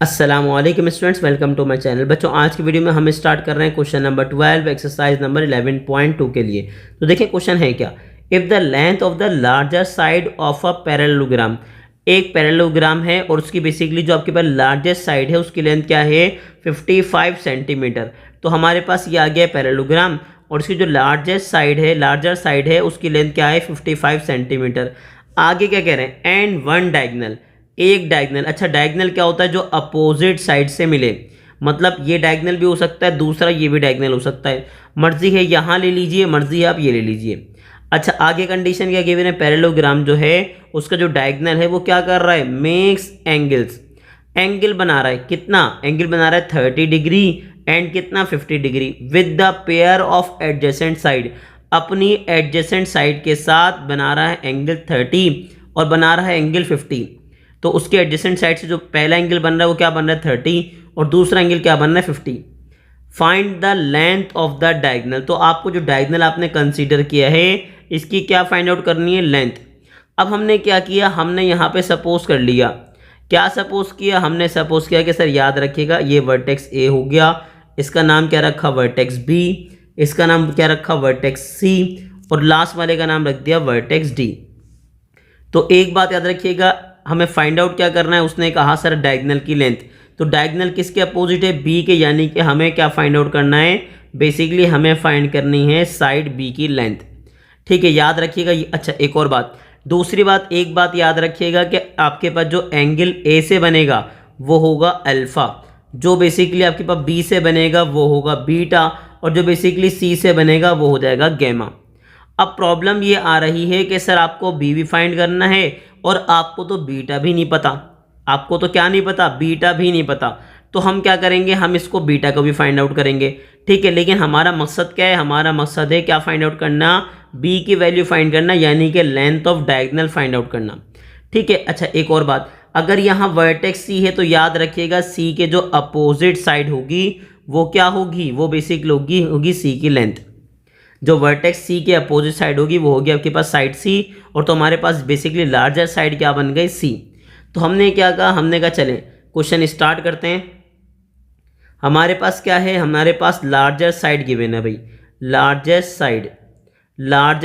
अस्सलामुअलैकुम students, welcome to my channel. बच्चों, आज की वीडियो में हम स्टार्ट कर रहे हैं क्वेश्चन नंबर 12 एक्सरसाइज नंबर 11.2 के लिए। तो देखिए क्वेश्चन है क्या, if the length of the larger side of a parallelogram, एक पैरेललोग्राम है और उसकी बेसिकली जो आपके पास लार्जेस्ट साइड है उसकी लेंथ क्या है 55 सेंटीमीटर। तो हमारे पास ये आ गया पैरेललोग्राम और इसकी जो लार्जर साइड है उसकी लेंथ क्या है 55 सेंटीमीटर। आगे क्या कह रहे हैं, एंड वन डायगनल, एक डायगनल। अच्छा, डायगनल क्या होता है, जो अपोजिट साइड से मिले, मतलब ये डायगनल भी हो सकता है, दूसरा ये भी डायगनल हो सकता है। मर्जी है यहाँ ले लीजिए, मर्जी है आप ये ले लीजिए। अच्छा, आगे कंडीशन क्या गिवन है, पैरेललोग्राम जो है उसका जो डायगनल है वो क्या कर रहा है, मेक्स एंगल्स, एंगल बना रहा है। कितना एंगल बना रहा है, 30 डिग्री एंड कितना 50 degree with the pair of adjacent side, अपनी एडजेसेंट साइड के साथ बना रहा है एंगल 30 और बना रहा है एंगल 50। तो उसके एडजेसेंट साइड से जो पहला एंगल बन रहा है वो क्या बन रहा है 30 और दूसरा एंगल क्या बन रहा है 50। Find the length of the diagonal, तो आपको जो डायगनल आपने कंसीडर किया है इसकी क्या फाइंड आउट करनी है, लेंथ। अब हमने क्या किया, हमने यहाँ पे सपोज कर लिया, क्या सपोज किया, हमने सपोज किया कि सर याद रखिएगा ये वर्टेक्स ए हो गया, इसका नाम क्या रखा वर्टेक्स बी, इसका नाम क्या रखा वर्टेक्स सी और लास्ट वाले का नाम रख दिया वर्टेक्स डी। तो एक बात याद रखिएगा, हमें फाइंड आउट क्या करना है, उसने कहा सर डायगनल की लेंथ। तो डायगनल किसके अपोजिट है, बी के, यानी कि हमें क्या फाइंड आउट करना है, बेसिकली हमें फाइंड करनी है साइड बी की लेंथ। ठीक है, याद रखिएगा। अच्छा, एक और बात, दूसरी बात, एक बात याद रखिएगा कि आपके पास जो एंगल ए से बनेगा वो होगा अल्फा, जो बेसिकली आपके पास बी से बनेगा वो होगा बीटा और जो बेसिकली सी से बनेगा वो हो जाएगा गैमा। अब प्रॉब्लम ये आ रही है कि सर आपको बी भी फाइंड करना है और आपको तो बीटा भी नहीं पता, आपको तो क्या नहीं पता, बीटा भी नहीं पता। तो हम क्या करेंगे, हम इसको बीटा को भी फाइंड आउट करेंगे। ठीक है, लेकिन हमारा मकसद क्या है, हमारा मकसद है क्या फाइंड आउट करना, बी की वैल्यू फाइंड करना, यानी कि length of diagonal find out करना। ठीक है। अच्छा, एक और बात, अगर यहाँ वर्टेक्स सी है तो याद रखिएगा सी के जो अपोजिट साइड होगी वो क्या होगी, वो बेसिकली होगी सी की लेंथ। जो वर्टेक्स सी के अपोजिट साइड होगी वो होगी आपके पास साइड सी, और तो हमारे पास बेसिकली लार्जर साइड क्या बन गई, सी। तो हमने क्या कहा, हमने कहा चलें क्वेश्चन स्टार्ट करते हैं। हमारे पास क्या है, हमारे पास लार्जर साइड गिवन है भाई, लार्जर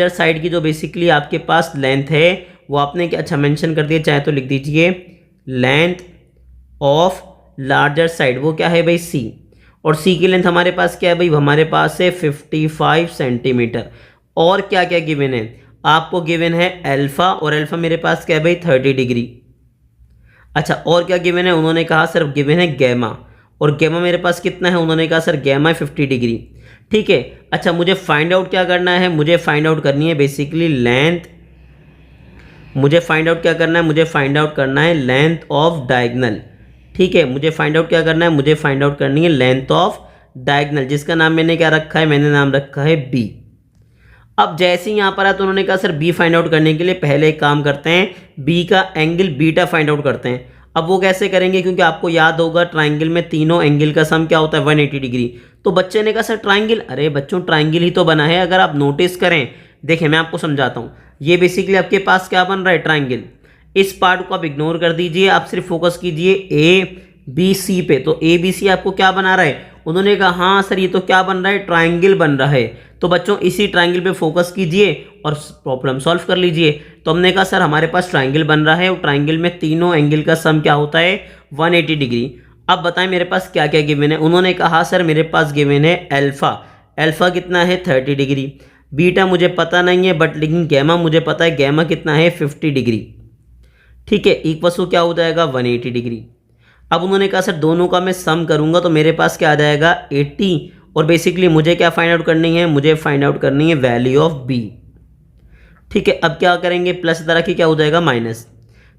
साइड की जो बेसिकली आपके पास लेंथ है वो आपने क्या, अच्छा मेंशन कर दिया, चाहे तो लिख दीजिए लेंथ ऑफ लार्जर साइड, वो क्या है भाई सी, और सी की लेंथ हमारे पास क्या है भाई, हमारे पास है 55 सेंटीमीटर। और क्या क्या गिवन है, आपको गिवन है अल्फा, और अल्फा मेरे पास क्या है भाई 30 डिग्री। अच्छा, और क्या गिवन है, उन्होंने कहा सर गिवन है गैमा, और गैमा मेरे पास कितना है, उन्होंने कहा सर गैमा 50 डिग्री। ठीक है। अच्छा, मुझे फाइंड आउट क्या करना है, मुझे फाइंड आउट करनी है बेसिकली लेंथ, मुझे फाइंड आउट क्या करना है, मुझे फाइंड आउट करना है लेंथ ऑफ डायगनल। ठीक है, मुझे फाइंड आउट क्या करना है, मुझे फाइंड आउट करनी है लेंथ ऑफ डायगनल, जिसका नाम मैंने क्या रखा है, मैंने नाम रखा है बी। अब जैसे ही यहाँ पर आया तो उन्होंने कहा सर बी फाइंड आउट करने के लिए पहले एक काम करते हैं, बी का एंगल बीटा फाइंड आउट करते हैं। अब वो कैसे करेंगे, क्योंकि आपको याद होगा ट्राइंगल में तीनों एंगल का सम क्या होता है 180 डिग्री। तो बच्चे ने कहा सर ट्राइंगल, अरे बच्चों ट्राइंगल ही तो बना है, अगर आप नोटिस करें, देखिए मैं आपको समझाता हूँ। ये बेसिकली आपके पास क्या बन रहा है, ट्राइंगल। इस पार्ट को आप इग्नोर कर दीजिए, आप सिर्फ फोकस कीजिए ए बी सी पे। तो ए बी सी आपको क्या बना रहा है, उन्होंने कहा हाँ सर ये तो क्या बन रहा है, ट्राइंगल बन रहा है। तो बच्चों इसी ट्राइंगल पे फोकस कीजिए और प्रॉब्लम सॉल्व कर लीजिए। तो हमने कहा सर हमारे पास ट्राइंगल बन रहा है और ट्राइंगल में तीनों एंगल का सम क्या होता है 180 डिग्री। अब बताएं मेरे पास क्या क्या गिवन है, उन्होंने कहा सर मेरे पास गिवन है अल्फा, अल्फा कितना है 30 डिग्री, बीटा मुझे पता नहीं है बट लेकिन गैमा मुझे पता है, गैमा कितना है 50 डिग्री। ठीक है, इक्वल्स टू क्या हो जाएगा 180 डिग्री। अब उन्होंने कहा सर दोनों का मैं सम करूंगा तो मेरे पास क्या आ जाएगा 80, और बेसिकली मुझे क्या फाइंड आउट करनी है, मुझे फाइंड आउट करनी है वैल्यू ऑफ बी। ठीक है, अब क्या करेंगे, प्लस तरह की क्या हो जाएगा माइनस।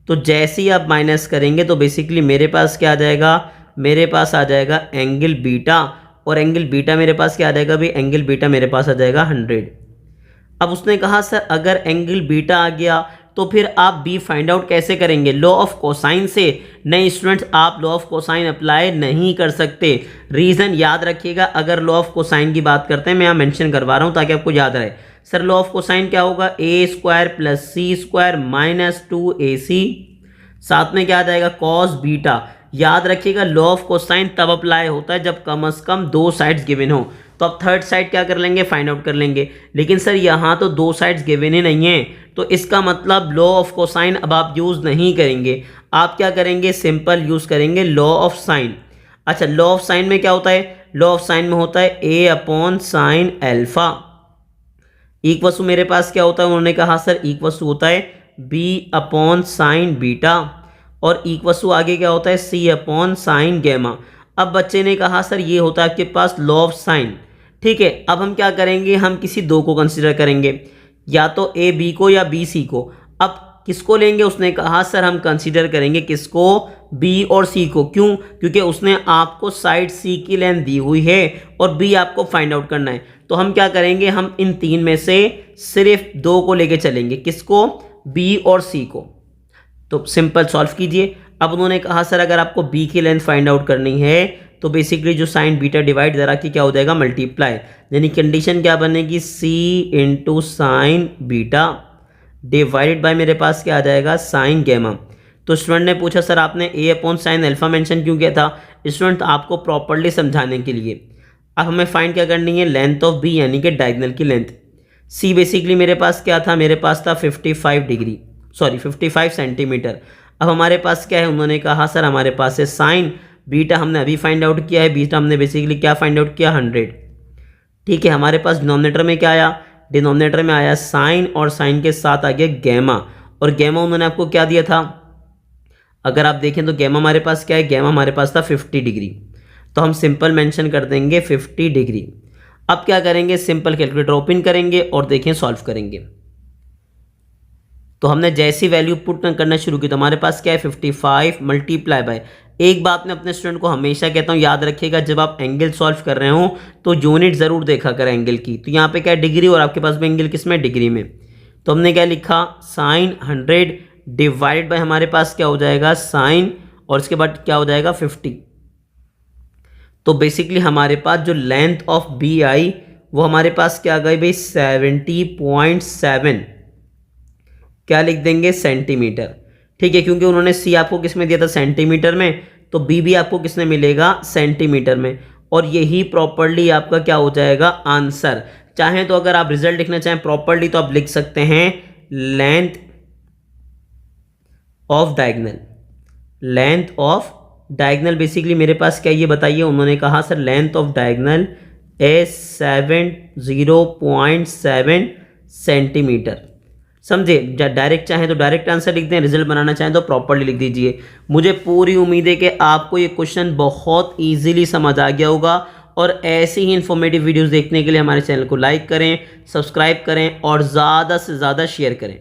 तो जैसे ही आप माइनस करेंगे तो बेसिकली मेरे पास क्या आ जाएगा, मेरे पास आ जाएगा एंगल बीटा, और एंगल बीटा मेरे पास क्या आ जाएगा भाई, एंगल बीटा मेरे पास आ जाएगा 100। अब उसने कहा सर अगर एंगल बीटा आ गया तो फिर आप बी फाइंड आउट कैसे करेंगे, लॉ ऑफ कोसाइन से। नहीं स्टूडेंट्स, आप लॉ ऑफ कोसाइन अप्लाई नहीं कर सकते। रीज़न याद रखिएगा, अगर लॉ ऑफ कोसाइन की बात करते हैं, मैं यहाँ मेंशन करवा रहा हूँ ताकि आपको याद रहे। सर लॉ ऑफ कोसाइन क्या होगा, ए स्क्वायर प्लस सी स्क्वायर माइनस 2ac, साथ में क्या आ जाएगा कॉस बीटा। याद रखिएगा लॉ ऑफ कोसाइन तब अप्लाई होता है जब कम से कम 2 साइड्स गिवन हो। तो अब थर्ड साइड क्या कर लेंगे, फाइंड आउट कर लेंगे। लेकिन सर यहाँ तो 2 साइड्स गिवन ही नहीं है, तो इसका मतलब लॉ ऑफ कोसाइन अब आप यूज़ नहीं करेंगे। आप क्या करेंगे, सिंपल यूज़ करेंगे लॉ ऑफ साइन। अच्छा, लॉ ऑफ साइन में क्या होता है, लॉ ऑफ साइन में होता है a upon sine alpha equal to मेरे पास क्या होता है, उन्होंने कहा सर इक्वल टू होता है बी अपॉन साइन बीटा और इक्वल टू आगे क्या होता है सी अपॉन साइन गैमा। अब बच्चे ने कहा सर ये होता है आपके पास लॉ ऑफ साइन। ठीक है, अब हम क्या करेंगे, हम किसी 2 को कंसिडर करेंगे, या तो ए बी को या बी सी को। अब किसको लेंगे, उसने कहा सर हम कंसीडर करेंगे किसको, बी और सी को। क्यों, क्योंकि उसने आपको साइड सी की लेंथ दी हुई है और बी आपको फाइंड आउट करना है। तो हम क्या करेंगे, हम इन 3 में से सिर्फ 2 को लेके चलेंगे, किसको, बी और सी को। तो सिंपल सॉल्व कीजिए। अब उन्होंने कहा सर अगर आपको बी की लेंथ फाइंड आउट करनी है तो बेसिकली जो साइन बीटा डिवाइड जरा की क्या हो जाएगा, मल्टीप्लाई, यानी कंडीशन क्या बनेगी, c into sine beta divided by मेरे पास क्या आ जाएगा, साइन गैमा। तो स्टूडेंट ने पूछा सर आपने ए अपॉन साइन अल्फा मेंशन क्यों किया था, स्टूडेंट आपको प्रॉपर्ली समझाने के लिए। अब हमें फाइंड क्या करनी है, लेंथ ऑफ बी यानी कि डायगोनल की लेंथ। सी बेसिकली मेरे पास क्या था, मेरे पास था 55 सेंटीमीटर। अब हमारे पास क्या है, उन्होंने कहा सर हमारे पास है साइन बीटा, हमने अभी फाइंड आउट किया है, बीटा हमने बेसिकली क्या फाइंड आउट किया, 100। ठीक है, हमारे पास डिनोमिनेटर में क्या आया, डिनोमिनेटर में आया साइन और साइन के साथ आ गया गैमा, और गैमा उन्होंने आपको क्या दिया था, अगर आप देखें तो गैमा हमारे पास क्या है, गैमा हमारे पास था 50 डिग्री। तो हम सिंपल मेंशन कर देंगे 50 डिग्री। अब क्या करेंगे, सिंपल कैलकुलेटर ओपन करेंगे और देखें सॉल्व करेंगे। तो हमने जैसी वैल्यू पुट करना शुरू की तो हमारे पास क्या है 55 मल्टीप्लाई बाय, एक बात मैं अपने स्टूडेंट को हमेशा कहता हूँ याद रखिएगा, जब आप एंगल सॉल्व कर रहे हो तो यूनिट ज़रूर देखा करें एंगल की। तो यहाँ पे क्या है डिग्री और आपके पास भी एंगल किस में, डिग्री में। तो हमने क्या लिखा, साइन 100 डिवाइडेड बाय हमारे पास क्या हो जाएगा साइन और इसके बाद क्या हो जाएगा 50। तो बेसिकली हमारे पास जो लेंथ ऑफ बी आई वो हमारे पास क्या आ गई भाई 70.7, क्या लिख देंगे सेंटीमीटर। ठीक है, क्योंकि उन्होंने सी आपको किस में दिया था, सेंटीमीटर में, तो बी भी आपको किस में मिलेगा, सेंटीमीटर में। और यही प्रॉपर्ली आपका क्या हो जाएगा आंसर। चाहें तो अगर आप रिजल्ट लिखना चाहें प्रॉपर्ली तो आप लिख सकते हैं length of diagonal, length of diagonal basically मेरे पास क्या ये बताइए, उन्होंने कहा sir length of diagonal A 70.7 centimetre. समझे, डायरेक्ट चाहें तो डायरेक्ट आंसर लिख दें, रिजल्ट बनाना चाहें तो प्रॉपर्ली लिख दीजिए। मुझे पूरी उम्मीद है कि आपको ये क्वेश्चन बहुत इजीली समझ आ गया होगा। और ऐसी ही इन्फॉर्मेटिव वीडियोस देखने के लिए हमारे चैनल को लाइक करें, सब्सक्राइब करें और ज़्यादा से ज़्यादा शेयर करें।